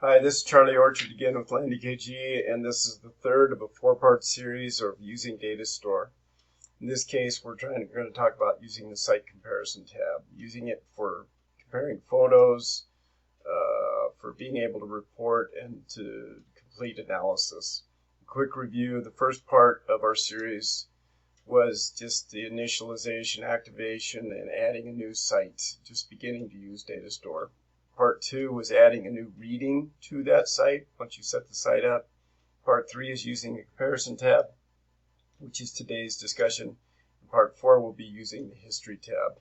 Hi, this is Charlie Orchard again with Land EKG, and this is the third of a four-part series of using DataStore. In this case, we're going to talk about using the Site Comparison tab, using it for comparing photos, for being able to report and to complete analysis. A quick review: the first part of our series was just the initialization, activation, and adding a new site, just beginning to use DataStore. Part 2 was adding a new reading to that site once you set the site up. Part 3 is using the comparison tab, which is today's discussion. And Part 4 will be using the history tab.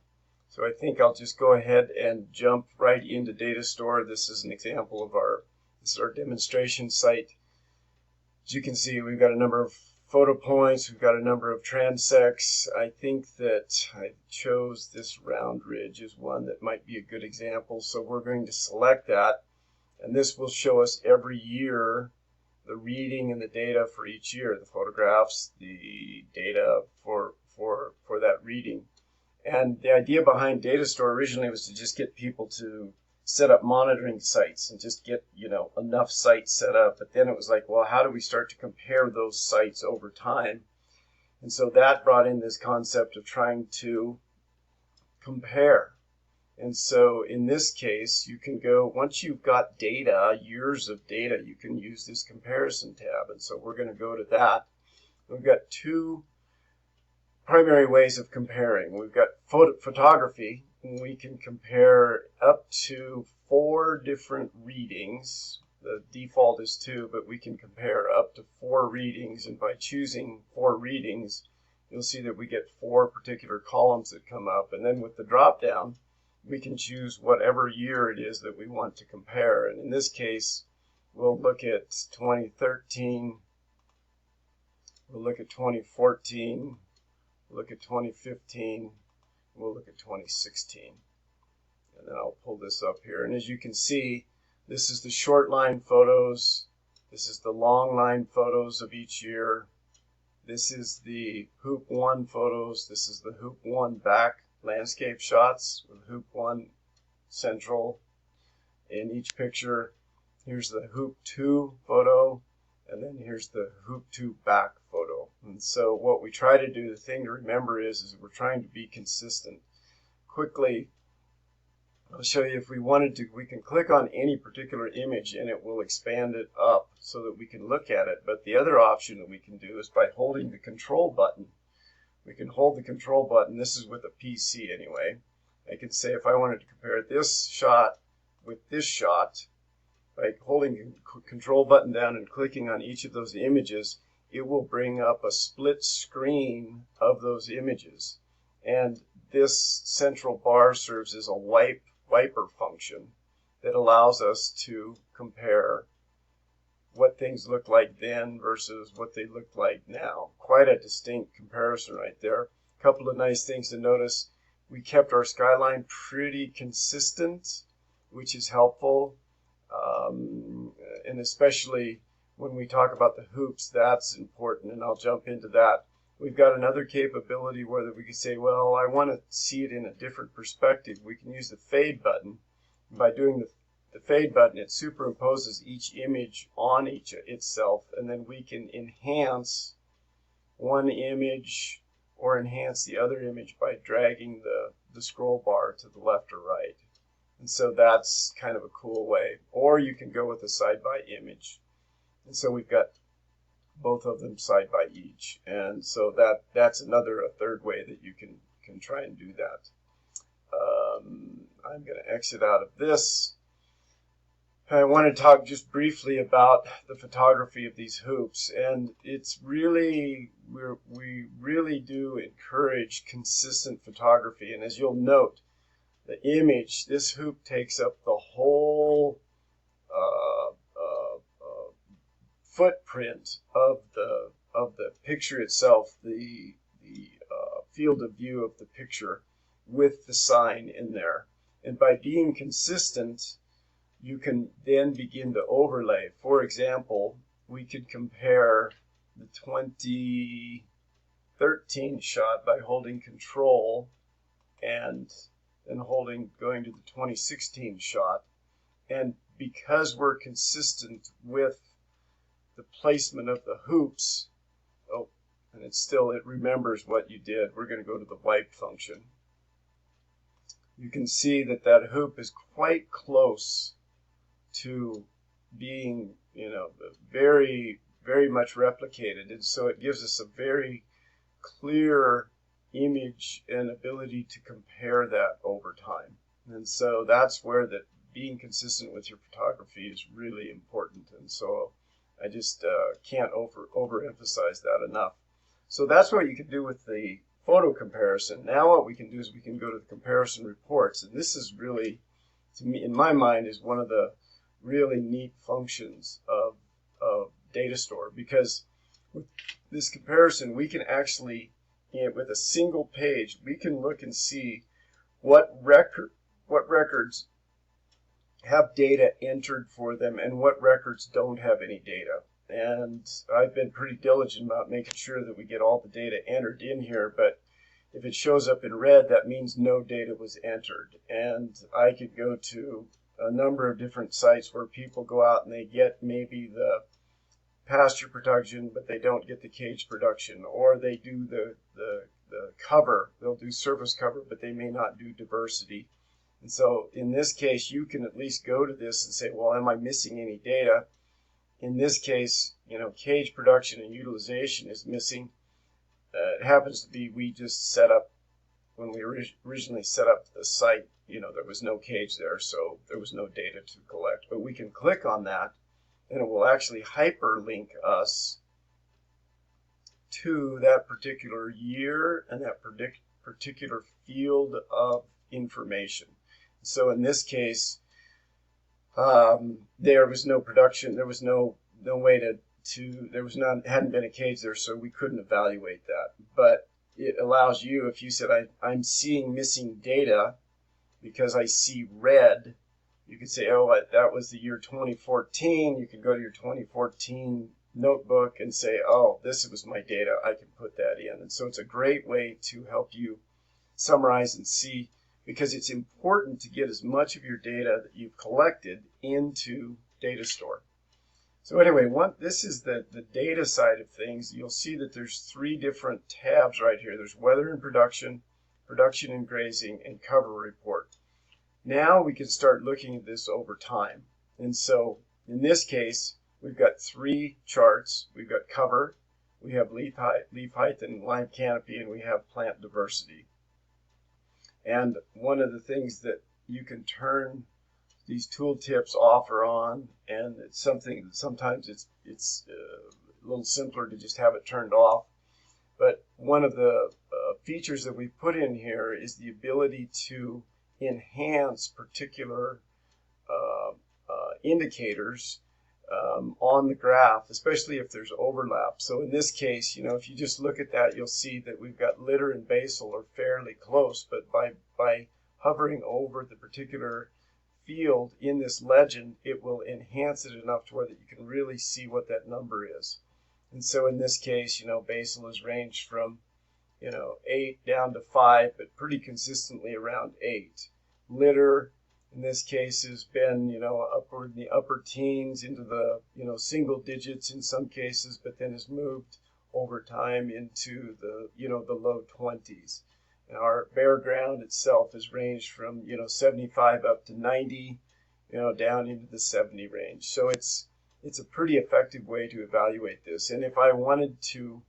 So I think I'll just go ahead and jump right into DataStore. This is an example of this is our demonstration site. As you can see, we've got a number of photo points, we've got a number of transects. I think that I chose this round ridge as one that might be a good example, so we're going to select that, and this will show us every year the reading and the data for each year, the photographs, the data for that reading. And the idea behind DataStore originally was to just get people to set up monitoring sites and just get, enough sites set up. But then it was like, well, how do we start to compare those sites over time? And so that brought in this concept of trying to compare. And so in this case, you can go, once you've got data, years of data, you can use this comparison tab. And so we're going to go to that. We've got two primary ways of comparing. We've got photography. We can compare up to 4 different readings. The default is 2, but we can compare up to 4 readings, and by choosing 4 readings, you'll see that we get 4 particular columns that come up, and then with the drop down, we can choose whatever year it is that we want to compare. And in this case, we'll look at 2013, we'll look at 2014, we'll look at 2015, we'll look at 2016. And then I'll pull this up here. And as you can see, this is the short line photos. This is the long line photos of each year. This is the Hoop 1 photos. This is the Hoop 1 back landscape shots with Hoop 1 central in each picture. Here's the Hoop 2 photo. And then here's the Hoop 2 back photo. And so what we try to do, the thing to remember is we're trying to be consistent. Quickly, I'll show you if we wanted to, we can click on any particular image and it will expand it up so that we can look at it. But the other option that we can do is by holding the control button. We can hold the control button. This is with a PC anyway. I can say if I wanted to compare this shot with this shot, by holding the control button down and clicking on each of those images, it will bring up a split screen of those images. And this central bar serves as a wiper function that allows us to compare what things look like then versus what they look like now. Quite a distinct comparison right there. A couple of nice things to notice. We kept our skyline pretty consistent, which is helpful. And especially when we talk about the hoops, that's important, and I'll jump into that. We've got another capability where we can say, well, I want to see it in a different perspective. We can use the fade button. By doing the fade button, it superimposes each image on itself, and then we can enhance one image or enhance the other image by dragging the scroll bar to the left or right. And so that's kind of a cool way. Or you can go with a side by image. And so we've got both of them side by each. And so that's a third way that you can try and do that. I'm going to exit out of this. I want to talk just briefly about the photography of these hoops. And it's really, we really do encourage consistent photography. And as you'll note, the image, this hoop takes up the whole footprint of the picture itself, the field of view of the picture with the sign in there. And by being consistent, you can then begin to overlay. For example, we could compare the 2013 shot by holding Control and then going to the 2016 shot. And because we're consistent with the placement of the hoops, oh, and it remembers what you did. We're going to go to the wipe function. You can see that that hoop is quite close to being, very, very much replicated. And so it gives us a very clear image and ability to compare that over time. And so that's where that being consistent with your photography is really important. And so I just can't overemphasize that enough. So that's what you can do with the photo comparison. Now what we can do is we can go to the comparison reports. And this is really, to me, in my mind, is one of the really neat functions of DataStore, because with this comparison, we can actually, with a single page, we can look and see what records have data entered for them and what records don't have any data. And I've been pretty diligent about making sure that we get all the data entered in here, but if it shows up in red, that means no data was entered. And I could go to a number of different sites where people go out and they get maybe the pasture production, but they don't get the cage production, or they do the cover. They'll do surface cover, but they may not do diversity. And so in this case, you can at least go to this and say, well, am I missing any data? In this case, cage production and utilization is missing. It happens to be we just set up, when we originally set up the site, there was no cage there, so there was no data to collect. But we can click on that, and it will actually hyperlink us to that particular year and that particular field of information. So in this case, there was no production. There was no way hadn't been a cage there, so we couldn't evaluate that. But it allows you, if you said, I'm seeing missing data because I see red, you could say, oh, that was the year 2014. You can go to your 2014 notebook and say, oh, this was my data. I can put that in. And so it's a great way to help you summarize and see, because it's important to get as much of your data that you've collected into DataStore. So anyway, this is the data side of things. You'll see that there's 3 different tabs right here. There's weather and production, production and grazing, and cover report. Now we can start looking at this over time. And so in this case, we've got 3 charts. We've got cover, we have leaf height and live canopy, and we have plant diversity. And one of the things that you can turn these tooltips off or on, and it's something that sometimes it's a little simpler to just have it turned off. But one of the features that we put in here is the ability to enhance particular indicators on the graph, especially if there's overlap. So in this case, if you just look at that, you'll see that we've got litter and basal are fairly close, but by hovering over the particular field in this legend, it will enhance it enough to where that you can really see what that number is. And so in this case, basal has ranged from 8 down to 5, but pretty consistently around 8. Litter in this case has been upward in the upper teens into the single digits in some cases, but then has moved over time into the the low 20s. And our bare ground itself has ranged from 75 up to 90, down into the 70 range. So it's a pretty effective way to evaluate this. And if I wanted to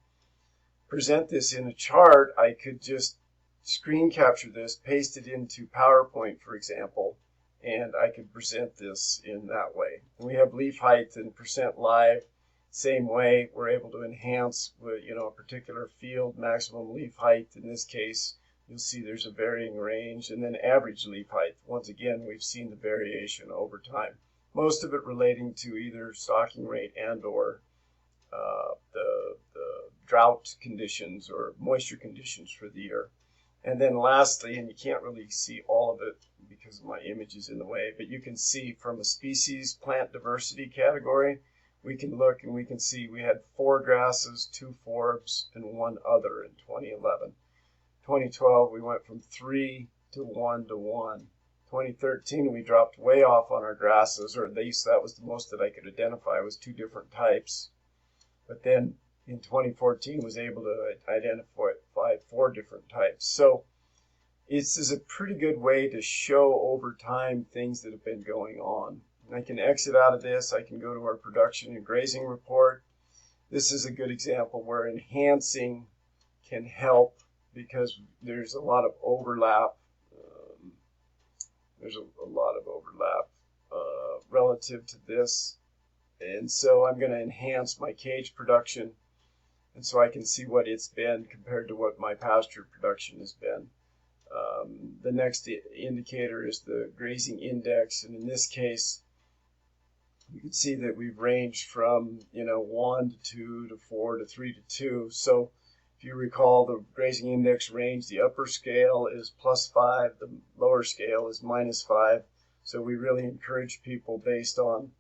present this in a chart, I could just screen capture this, paste it into PowerPoint, for example, and I could present this in that way. And we have leaf height and percent live. Same way, we're able to enhance a particular field maximum leaf height. In this case, you'll see there's a varying range, and then average leaf height. Once again, we've seen the variation over time. Most of it relating to either stalking rate and or the drought conditions or moisture conditions for the year. And then lastly, and you can't really see all of it because my image is in the way, but you can see from a species plant diversity category, we can look and we can see we had 4 grasses, 2 forbs, and 1 other in 2011. 2012, we went from 3 to 1 to 1. 2013, we dropped way off on our grasses, or at least that was the most that I could identify was 2 different types. But then in 2014 was able to identify 4 different types. So this is a pretty good way to show over time things that have been going on. And I can exit out of this. I can go to our production and grazing report. This is a good example where enhancing can help because there's a lot of overlap. Relative to this. And so I'm going to enhance my cage production, and so I can see what it's been compared to what my pasture production has been. The next indicator is the Grazing Index, and in this case, you can see that we've ranged from 1 to 2 to 4 to 3 to 2. So if you recall, the Grazing Index range, the upper scale is +5, the lower scale is -5. So we really encourage people based on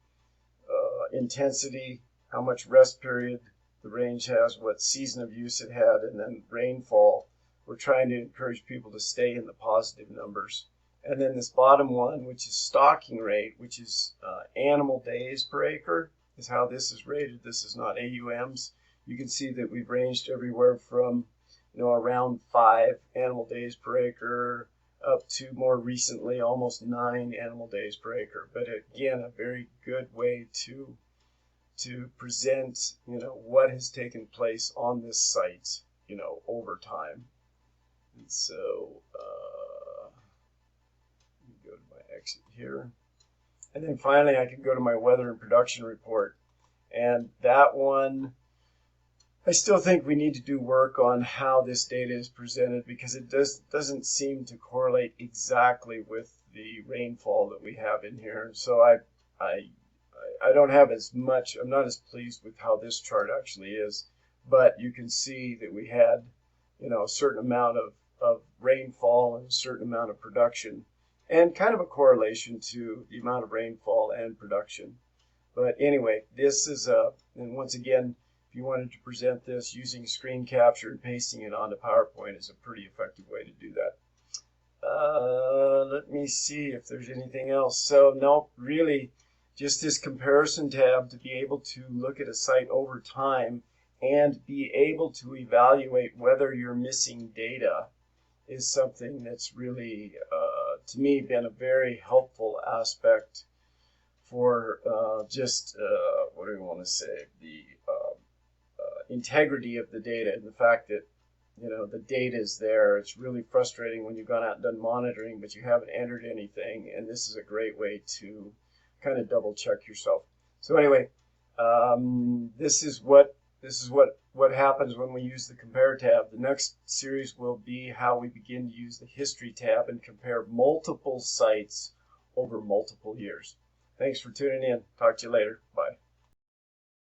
intensity, how much rest period the range has, what season of use it had, and then rainfall. We're trying to encourage people to stay in the positive numbers. And then this bottom one, which is stocking rate, which is animal days per acre, is how this is rated. This is not AUMs. You can see that we've ranged everywhere from around 5 animal days per acre up to more recently almost 9 animal days per acre. But again, a very good way to present what has taken place on this site over time. And so let me go to my exit here, and then finally I can go to my weather and production report, and that one I still think we need to do work on how this data is presented because it doesn't seem to correlate exactly with the rainfall that we have in here. And so I don't have as much, I'm not as pleased with how this chart actually is, but you can see that we had a certain amount of rainfall and a certain amount of production, and kind of a correlation to the amount of rainfall and production. But anyway, this is and once again, if you wanted to present this using screen capture and pasting it onto PowerPoint is a pretty effective way to do that. Let me see if there's anything else. So no, really just this comparison tab to be able to look at a site over time and be able to evaluate whether you're missing data is something that's really, to me, been a very helpful aspect for what do we want to say, the integrity of the data and the fact that the data is there. It's really frustrating when you've gone out and done monitoring but you haven't entered anything, and this is a great way to kind of double check yourself. So anyway, this is what happens when we use the compare tab. The next series will be how we begin to use the history tab and compare multiple sites over multiple years. Thanks for tuning in. Talk to you later. Bye.